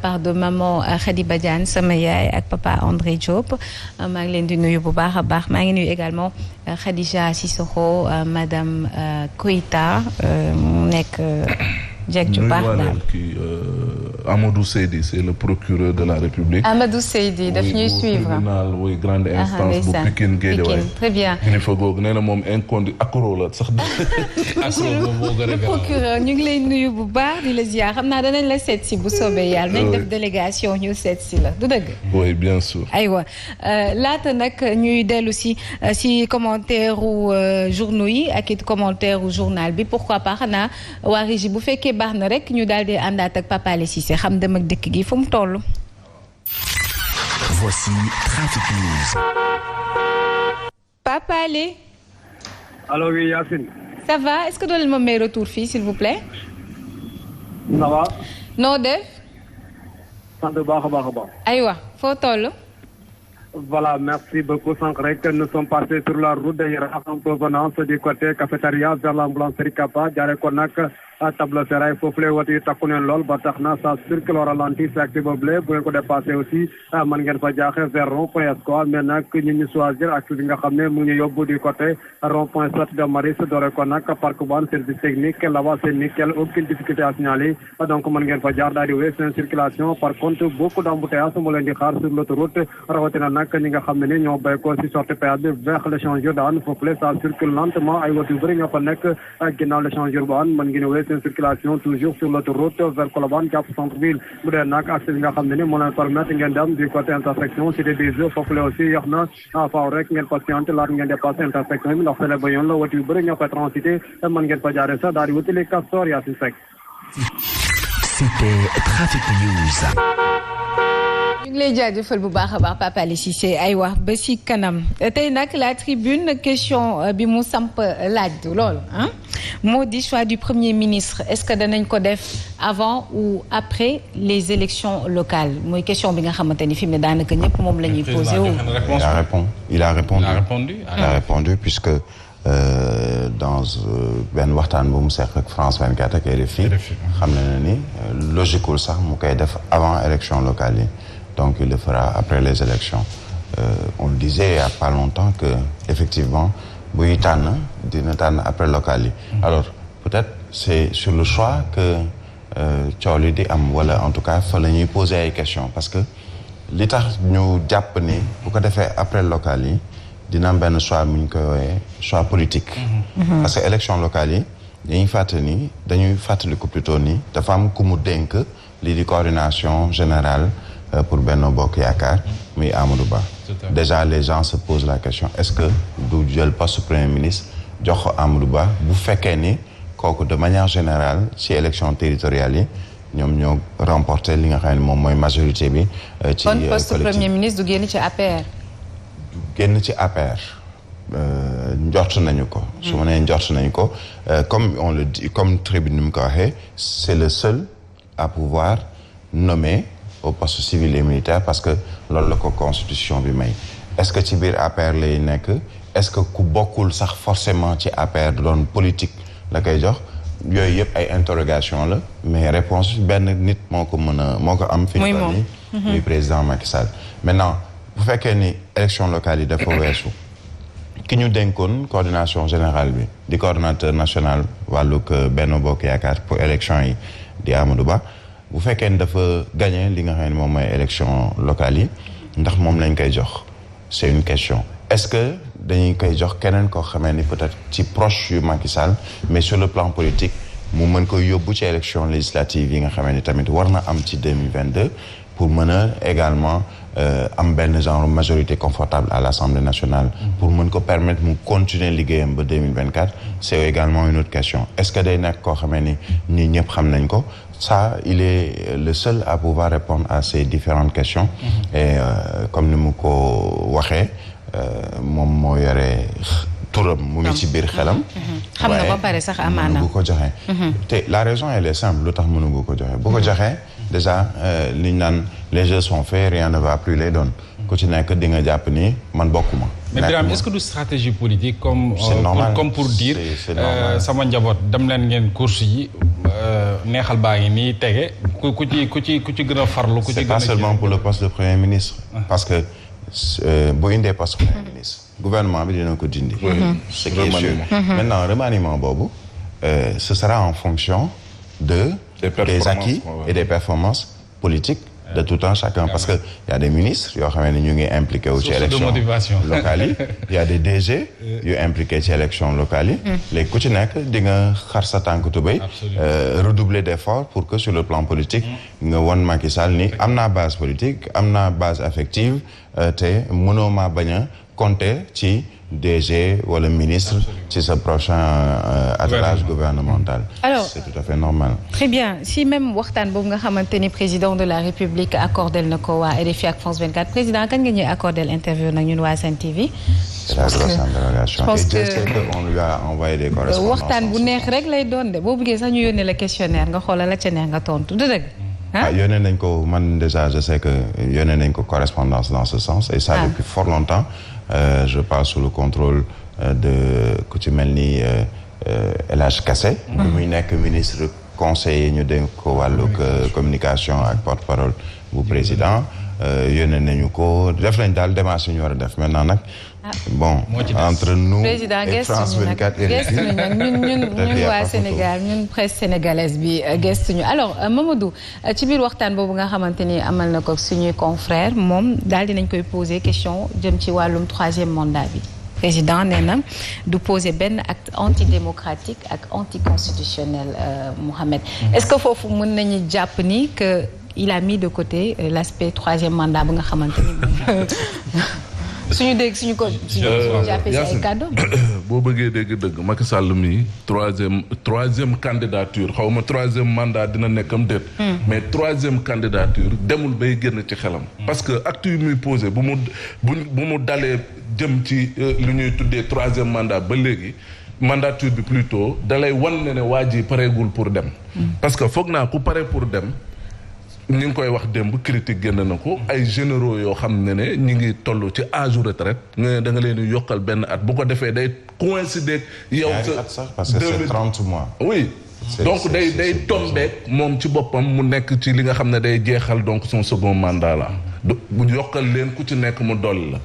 part de maman Khady Badiane sama yaay ak papa André Diop maa ngi leen di nuyu bu baax a baax maa ngi nuyu également Khadija Sissoko madame Koita mu nekk jeeg ju baax daal Amadou Seydi c'est le procureur de la République. Amadou Seydi daf ñuy suivre tribunal oui grande instance bu Pikine Guédiawaye. très bien kilifa googu nee na moom incondi accro la sax. le procureur ñu ngi lay nuyu bu baax di la ziar xam naa danañ la seet si bu soobee yàlla. nañ def délégation ñu seet si la du dëgg. oui bien sûr. aywa laata nag ñuy dellu si commentaire u journaux yi ak it commentaire u journal bi pourquoi pas xanaa waa Régie bu fekkee baax na rek ñu daal di àndaat ak Papa Alé Cissé xam dem ak dëkk gi fu mu toll. Voici Trafic News. Papa Alé. Allô oui Yacine. Ça va est-ce que doo leen ma may retour fii s'il vous plaît. ça va. noo def. sant bu baax a baax a baax. aywa foo toll. Voilà, merci beaucoup. Sànq rek nous sommes passés sur la route de Yaraax en provenance du côté cafétéria vers l'ambulancière Kappa jaaree ko nag tableau Serail foofu lay wote yi takku neen lool ba tax na ça circule au ralenti c'est actif boobule bu ngeen ko dépassé aussi mën ngeen fa jaaxee vers rond-point Escale mais nag ñu choisir axe bi nga xam ne mu ngi ñuy yóbbu du côté rond-point Stade de Maris doore ko nag parc ban service technique là-bas c'est nickel aucune difficulté à signaler donc mën ngeen fa jaar daal di wéy seen circulation par contre beaucoup d'embouteillages moo leen di xaar sur l'autoroute rawatina nag ñi nga xam ne ni ñoo béy ko si sortie péage bi vers l'échangeur daan foofu ça circule lentement ay woto yu bëri ñoo fa nekk ginnaaw l'échangeur baan mën ngeen wéy seen circulation toujours sur l'autoroute vers Colobane jàpp centre-ville bu dee nag accès bi nga xam ne ni moo leen permettre ngeen dem du côté intersection cité des Eaux foofu la aussi yox na faaw rek ngeen patiente laata ngeen dépassé intersection bi ndax fële ba yoon la woto yu bëri ñoo fa transité mën ngeen fa jaaree sax daal di wutali Castor Yacine Seck. C'était Trafic News. ñu ngi lay jaajëfal bu baax a baax Papa Alé Cissé ay wax ba si kanam tey nag la tribune question bi mu samp laaj du loolu ah moo di choix du premier ministre est-ce que danañ ko def avant ou après les élections locales mooy question bi nga xamante ni fi mu ne daanaka ñëpp moom la ñuy posé wu. Il a répondu puisque dans benn waxtaan bu mu seq ak France 24 ak RFI xam na ni logiqueul sax mu koy def avant élection locale yi. Donc il le fera après les élections. On le disait il y a pas longtemps que effectivement buy tànn dina tànn après locales yi. Alors peut-être c'est sur le choix que coow li di am wala en tout cas fa la ñuy poser ay questions parce que li tax ñu jàpp ni bu ko defee après locales yi dina am benn choix mu ñu koy woowee choix politique. Parce que élection locales yi dañuy fàttaliku plutôt ni dafa am ku mu dénk lii di coordination générale. Pour Benno Bokk Yaakaar muy Amadou Ba. Déjà les gens se posent la question est-ce que du jël poste premier ministre jox ko Amadou Ba bu fekkee ni kooku de manière générale ci élection territoriale yi ñoom ñoo remporté li nga xam ne moom mooy majorité bi. ci kon poste premier ministre du génn ci APR. du génn ci APR. njort nañu ko. su ma nee njort nañu ko comme on le dit comme tribune ni mu ko waxee c'est le seul à pouvoir nommer. Au poste civil et militaire parce que loolu la ko constitution bi may est-ce que ci biir APR lay nekk est-ce que ku bokkul sax forcément ci APR doon politique la koy jox yooyu yëpp ay interrogation la mais réponse benn nit moo ko am fi ñu toll nii muy président Macky Sall maintenant bu fekkee ni élection locale yi dafa weesu ki ñu dénkoon coordination générale bi di coordonnateur national wàllug Benno Bokk Yaakaar pour élection yi di Amadou Ba bu fekkee ni dafa gagné li nga xam ne moom mooy élection locale yi ndax moom lañ koy jox c'est une question est-ce que dañuy koy jox keneen koo xamee ni peut-être ci proche yu Macky Sall mais sur le plan politique mu mën koy yóbbu ci élection législative yi nga xamee ni tamit war na am ci 2022 pour mën a également am benn genre majorité confortable à l'Assemblée nationale pour mën ko permettre mu continuer liggéeyam ba 2024 c'est également une autre question est-ce que day nekk koo xamee ni ñi ñëpp xam nañ ko ça il est le seul à pouvoir répondre à ces différentes questions et comme ni mu ko waxee moom moo yore turam mu ngi ci biir xelam xam na ba pare sax amaana bu ko joxe te la raison elle est simple lu tax mënu ko joxe bu ko joxee déjà li ñu naan les jeux sont faits rien ne va plus les donner ku ci nekk di nga jàpp ni man bokkuma. mais Birame est-ce que du stratégie politique comme pour dire sama njaboot dem leen ngeen course yi neexal baa ngi nii tege ku ci gën a farlu. ku ci gën a c'est pas seulement pour le poste de premier ministre. parce que boo indee poste premier ministre gouvernement bi dina ko dindi. ce qui est sûr. maintenant remaniement boobu ce sera en fonction des acquis et des performances politiques de tout un chacun parce que y a des ministres yoo xam ne ñu ngi impliqué wu ci élection locales yi y a des DG yu impliqué ci élection locales yi léegi ku ci nekk di nga xar sa tànk tubéy redoubler d'efforts pour que sur le plan politique nga won Macky Sall ni am naa base politique am naa base affective te mënoo maa bañ a compter ci DG wala ministre ci sa prochain attelage gouvernemental. Alors c'est tout à fait normal. Très bien si même waxtaan boobu nga xamante ni président de la République accordé na ko waa RFI ak France 24 président kan nga ñuy accordé l'interview nag ñun waa Sen TV. C'est la grosse interrogation. Et Dieu sait qu'on lui a envoyé des correspondances. waxtaan bu neex rek lay doon de boo bëggee sax ñu yónnee la questionnaire nga xoolal la ca neex nga tontu du dëgg. yónnee nañ ko man déjà je sais que yónnee nañ ko correspondance dans ce sens et ça depuis fort longtemps. Je passe sous le contrôle de ku ci mel ni El Hadj Kassé bi muy nekk ministre conseiller ñu dénk ko wàllug communication ak porte-parole bu président yónnee nañu ko def nañ daal démarche yi ñu war a def maintenant nag bon entre nous et France 24 gestuñu nag ñun waa Sénégal ñun presse sénégalaise bi gestuñu alors Mamadou ci biir waxtaan boobu nga xamante ni amal na ko suñuy confrère moom daal dinañ koy poser question jëm ci wàllum 3e mandat bi président nee na du poser benn acte antidémocratique ak anticonstitutionnel Mohamed est-ce que foofu mën nañu jàpp ni que il a mis de côté l'aspect 3e mandat bi nga xamante ni suñu ko jàppee ci ay kàddu boo bëggee dégg dëgg Macky Sall mi troisième candidature xaw ma 3e mandat dina nekkam déet mais 3e candidature demul bay génn ci xelam parce que acte yu muy posé bu mu dalee jëm ci lu ñuy tuddee 3e mandat ba léegi mandature bi plutôt dalay wan ne waa ji pareegul pour dem parce que foog naa ku pare pour dem ñu ngi koy wax démb critique génn na ko ay généraux yoo xam ne ñi ngi toll ci âge retraite nga da nga leen di yokkal benn at bu ko defee day coïncider yow sa parce que c'est 30 mois oui donc day tombeek moom ci boppam mu nekk ci li nga xam ne day jeexal donc son second mandat la bu yokkal leen ku ci nekk mu dolli la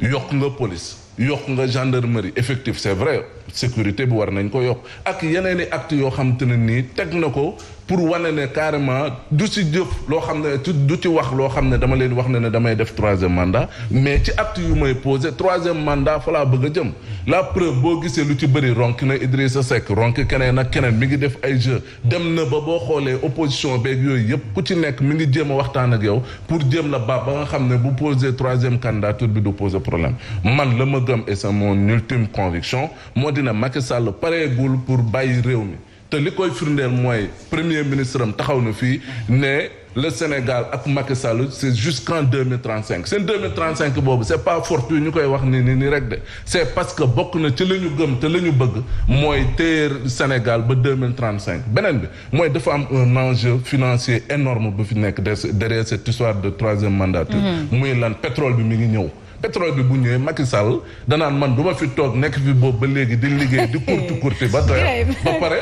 yokk nga police yokk nga gendarmerie effectif c'est vrai sécurité bi war nañ ko yokk ak yeneen i actes yoo xam te ne nii teg na ko pour wane ne carrément du ci jëf loo xam ne du ci wax loo xam ne dama leen wax ne damay def 3e mandat mais ci actes yu may posé 3e mandat fa laa bëgg a jëm la preuve boo gisee lu ci bëri ronk na Idrissa Seck ronk keneen ak keneen mi ngi def ay jeu dem na ba boo xoolee opposition beeg yooyu yëpp ku ci nekk mi ngi jéem a waxtaan ak yow pour jéem la ba nga xam ne bu posé 3e candidature bi du poser problème man la ma gëm et c'est mon ultime conviction moo dina Macky Sall pareegul pour bàyyi réew mi te li koy firndeel mooy premier ministre am taxaw na fii ne le Sénégal ak Macky Sall c'est jusqu'en 2035 seen 2035 boobu c'est pas fortuit ñu koy wax ni rek de c'est parce que bokk na ci la ñu gëm te la ñu bëgg mooy téer Sénégal ba 2035 beneen bi mooy dafa am un enjeu financier énorme bu fi nekk derrière cette histoire de 3e mandature muy lan pétrole bi mi ngi ñëw pétrole bi bu ñëwee Macky Sall danaan man du ma fi toog nekk fi boobu ba léegi di liggéey di kurti ba doy ba pare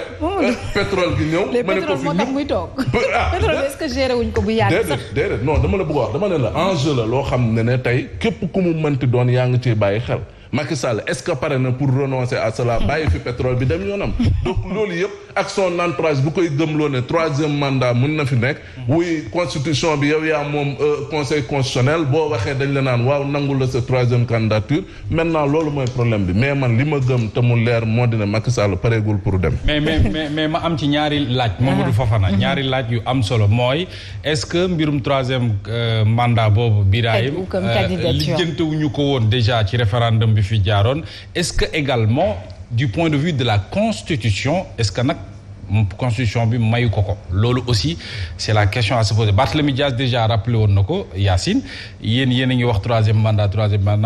pétrole gi ñëw ma ne ko fi moo tax muy toog pétrole bi est-ce que géré wuñ ko bu yàgg sax déedéet non dama la bëgg a wax dama ne la enjeu la loo xam ne tey képp ku mu mënti doon yaa ngi ciy bàyyi xel Macky Sall est-ce que pare na pour renoncer à cela bàyyi fi pétrole bi dem yoonam donc loolu yëpp ak son entourage bu koy gëmloo ne 3e mandat mun na fi nekk oui constitution bi yow yaa moom conseil constitutionnel boo waxee dañ la naan waaw nangu la sa 3e candidature maintenant loolu mooy problème bi mais man li ma gëm te mu leer moo dina Macky Sall pareegul pour dem mais ma am ci ñaari laaj Mamadou Fofana ñaari laaj yu am solo mooy est-ce que mbirum 3e mandat boobu Birahim lijjantewuñu ko woon déjà ci référendum bi fi jaaroon est-ce que également du point de vue de la constitution est-ce que nag constitution bi mayu ko loolu aussi c'est la question à se poser Barthélémy Dias déjà rappelé woon na ko Yacine yéen a ngi wax 3e mandat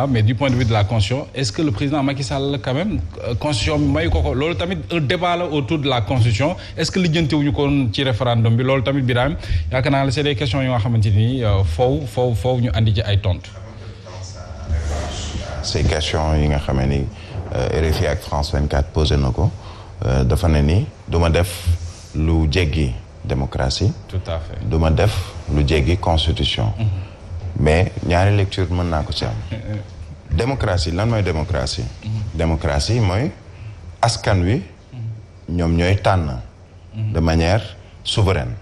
mais du point de vue de la constitution est-ce que le président Macky Sall quand même constitution bi mayu ko loolu tamit un débat la autour de la constitution est-ce que lijjantewuñu ko ci référendum bi loolu tamit Birahim yaakaar naa la c'est des questions yoo nga xamante ni foofu ñu andi ci ay tontu. ces questions yi nga xam ni RFI ak France 24 posé na ko dafa ne ni du ma def lu jéggi démocratie. tout à fait du ma def lu jéggi constitution. mais ñaari lecture mën naa ko ci am. démocratie lan mooy démocratie. démocratie mooy askan wi ñoom ñooy tànn. de manière souveraine.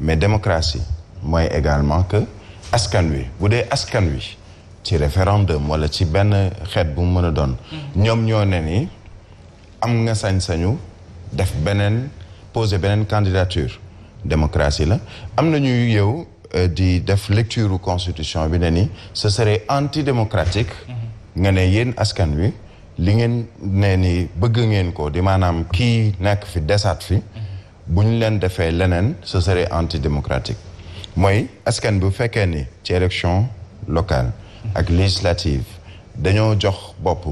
mais démocratie mooy également que askan wi bu dee askan wi ci référendum wala ci benn xeet bu mu mën a doon. ñoom ñoo ne ni am nga sañ-sañu def poser beneen candidature démocratie la am na ñuy yow di def lecture constitution bi ne ni ce serait antidémocratique nga ne yéen askan wi li ngeen ne ni bëgg ngeen ko di maanaam kii nekk fi desaat fi bu ñu leen defee leneen ce serait antidémocratique mooy askan bu fekkee ni ci élection locale ak législative dañoo jox bopp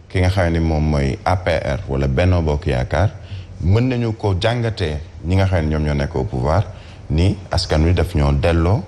ki nga xam ne moom mooy APR wala Benno Bokk Yaakaar mën nañu ko jàngatee ñi nga xam ne ñoom ñoo nekk au pouvoir ni askan wi daf ñoo delloo